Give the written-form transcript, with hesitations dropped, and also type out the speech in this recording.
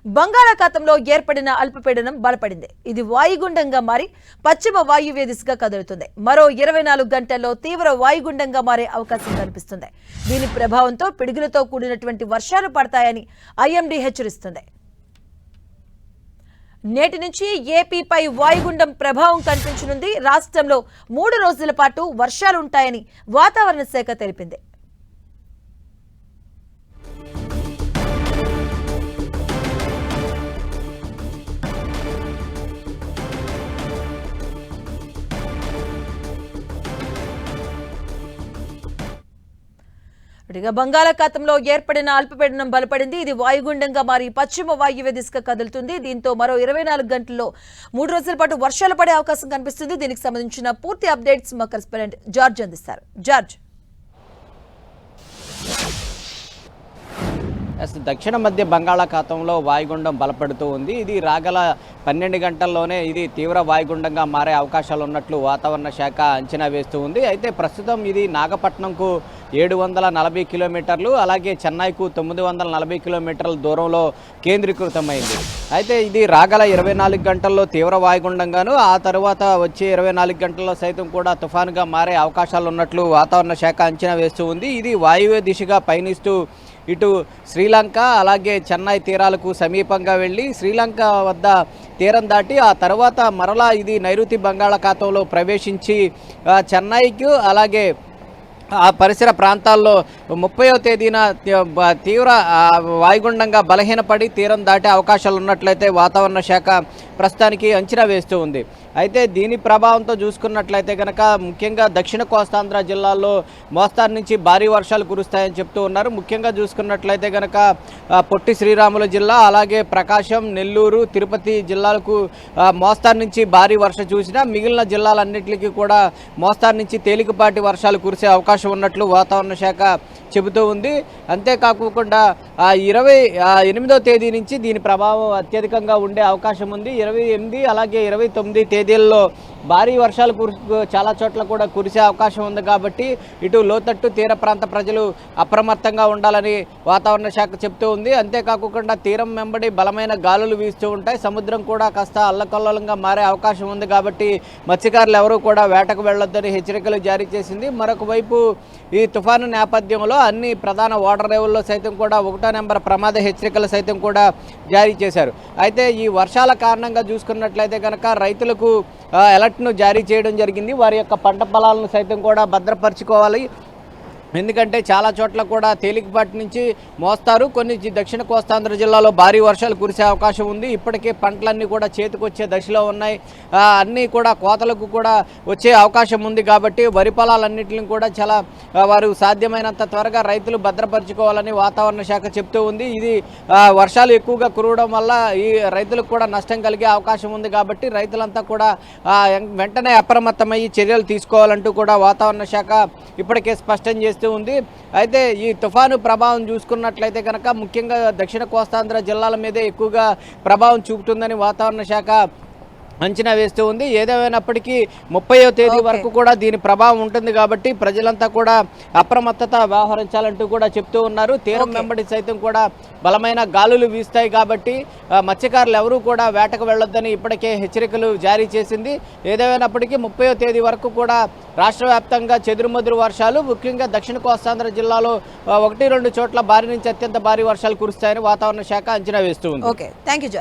బంగాళాఖాతంలో ఏర్పడిన అల్పపీడనం బలపడింది. ఇది వాయుగుండంగా మారి పశ్చిమ వాయువ్య దిశగా కదులుతుంది. మరో 24 గంటల్లో తీవ్ర వాయుగుండంగా మారే అవకాశం కనిపిస్తుంది. దీని ప్రభావంతో పిడుగులతో కూడినటువంటి వర్షాలు పడతాయని ఐఎండీ హెచ్చరిస్తుంది. నేటి నుంచి ఏపీపై వాయుగుండం ప్రభావం కనిపించనుంది. రాష్ట్రంలో 3 రోజుల పాటు వర్షాలుంటాయని వాతావరణ శాఖ తెలిపింది. బంగాళాఖాతంలో ఏర్పడిన అల్పపీడనం బలపడింది. ఇది వాయుగుండంగా మారి పశ్చిమ వాయువ్య దిశగా కదులుతుంది. దీంతో మరో 24 గంటల్లో 3 రోజుల పాటు వర్షాలు పడే అవకాశం కనిపిస్తుంది. దీనికి సంబంధించిన పూర్తి అప్డేట్స్ మా కరెస్పాండెంట్ జార్జ్ అందిస్తారు. జార్జ్, దక్షిణ మధ్య బంగాళాఖాతంలో వాయుగుండం బలపడుతూ ఉంది. ఇది రాగల 12 గంటల్లోనే ఇది తీవ్ర వాయుగుండంగా మారే అవకాశాలు ఉన్నట్లు వాతావరణ శాఖ అంచనా వేస్తూ ఉంది. అయితే ప్రస్తుతం ఇది నాగపట్నంకు 740 కిలోమీటర్లు, అలాగే చెన్నైకు 940 కిలోమీటర్ల దూరంలో కేంద్రీకృతమైంది. అయితే ఇది రాగల 24 గంటల్లో తీవ్ర వాయుగుండంగాను, ఆ తర్వాత వచ్చే 24 గంటల్లో సైతం కూడా తుఫానుగా మారే అవకాశాలు ఉన్నట్లు వాతావరణ శాఖ అంచనా వేస్తూ ఉంది. ఇది వాయువ్య దిశగా పయనిస్తూ ఇటు శ్రీలంక అలాగే చెన్నై తీరాలకు సమీపంగా వెళ్ళి శ్రీలంక వద్ద తీరం దాటి ఆ తర్వాత మరలా ఇది నైరుతి బంగాళాఖాతంలో ప్రవేశించి చెన్నైకు అలాగే ఆ పరిసర ప్రాంతాల్లో 30వ తేదీన తీవ్ర వాయుగుండంగా బలహీనపడి తీరం దాటే అవకాశాలు ఉన్నట్లయితే వాతావరణ శాఖ ప్రస్తుతానికి అంచనా వేస్తూ ఉంది. అయితే దీని ప్రభావంతో చూసుకున్నట్లయితే కనుక ముఖ్యంగా దక్షిణ కోస్తాంధ్ర జిల్లాల్లో మోస్తారు నుంచి భారీ వర్షాలు కురుస్తాయని చెప్తూ ఉన్నారు. ముఖ్యంగా చూసుకున్నట్లయితే కనుక పొట్టి శ్రీరాములు జిల్లా అలాగే ప్రకాశం, నెల్లూరు, తిరుపతి జిల్లాలకు మోస్తారు నుంచి భారీ వర్షం చూసినా మిగిలిన జిల్లాలన్నింటికి కూడా మోస్తారు నుంచి తేలికపాటి వర్షాలు కురిసే అవకాశం ఉన్నట్లు వాతావరణ శాఖ చెబుతూ ఉంది. అంతేకాకుండా 28వ తేదీ నుంచి దీని ప్రభావం అత్యధికంగా ఉండే అవకాశం ఉంది. 28 అలాగే 29 తేదీల్లో భారీ వర్షాలు చాలా చోట్ల కూడా కురిసే అవకాశం ఉంది. కాబట్టి ఇటు లోతట్టు తీర ప్రాంత ప్రజలు అప్రమత్తంగా ఉండాలని వాతావరణ శాఖ చెప్తూ ఉంది. అంతేకాకుండా తీరం వెంబడి బలమైన గాలులు వీస్తూ ఉంటాయి. సముద్రం కూడా కాస్త అల్లకల్లోలంగా మారే అవకాశం ఉంది. కాబట్టి మత్స్యకారులు ఎవరూ కూడా వేటకు వెళ్లొద్దని హెచ్చరికలు జారీ చేసింది. మరొక వైపు ఈ తుఫాను నేపథ్యంలో అన్ని ప్రధాన వాటర్ లెవెల్లో సైతం కూడా 1వ నెంబర్ ప్రమాద హెచ్చరికలు సైతం కూడా జారీ చేశారు. అయితే ఈ వర్షాల కారణంగా చూసుకున్నట్లయితే కనుక రైతులకు అలర్ట్ను జారీ చేయడం జరిగింది. వారి యొక్క పంట పొలాలను సైతం కూడా భద్రపరచుకోవాలి. ఎందుకంటే చాలా చోట్ల కూడా తేలికపాటి నుంచి మోస్తారు, కొన్ని దక్షిణ కోస్తాంధ్ర జిల్లాలో భారీ వర్షాలు కురిసే అవకాశం ఉంది. ఇప్పటికే పంటలన్నీ కూడా చేతికొచ్చే దశలో ఉన్నాయి. అన్నీ కూడా కోతలకు కూడా వచ్చే అవకాశం ఉంది. కాబట్టి వరి పొలాలన్నింటిని కూడా చాలా వారు సాధ్యమైనంత త్వరగా రైతులు భద్రపరచుకోవాలని వాతావరణ శాఖ చెప్తూ ఉంది. ఇది వర్షాలు ఎక్కువగా కురవడం వల్ల ఈ రైతులకు కూడా నష్టం కలిగే అవకాశం ఉంది. కాబట్టి రైతులంతా కూడా వెంటనే అప్రమత్తమయ్యి చర్యలు తీసుకోవాలంటూ కూడా వాతావరణ శాఖ ఇప్పటికే స్పష్టం చేస్తూ ఉంది. అయితే ఈ తుఫాను ప్రభావం చూసుకున్నట్లయితే కనుక ముఖ్యంగా దక్షిణ కోస్తాంధ్ర జిల్లాల మీదే ఎక్కువగా ప్రభావం చూపుతుందని వాతావరణ శాఖ అంచనా వేస్తూ ఉంది. ఏదేమైనప్పటికీ 30వ తేదీ వరకు కూడా దీని ప్రభావం ఉంటుంది. కాబట్టి ప్రజలంతా కూడా అప్రమత్తత వ్యవహరించాలంటూ కూడా చెప్తూ ఉన్నారు. తీరం వెంబడి సైతం కూడా బలమైన గాలులు వీస్తాయి. కాబట్టి మత్స్యకారులు ఎవరూ కూడా వేటకు వెళ్లొద్దని ఇప్పటికే హెచ్చరికలు జారీ చేసింది. ఏదేమైనప్పటికీ 30వ తేదీ వరకు కూడా రాష్ట్ర వ్యాప్తంగా చెదురుమదురు వర్షాలు, ముఖ్యంగా దక్షిణ కోస్తాంధ్ర జిల్లాలో 1-2 చోట్ల భారీ నుంచి అత్యంత భారీ వర్షాలు కురుస్తాయని వాతావరణ శాఖ అంచనా వేస్తూ ఉంది.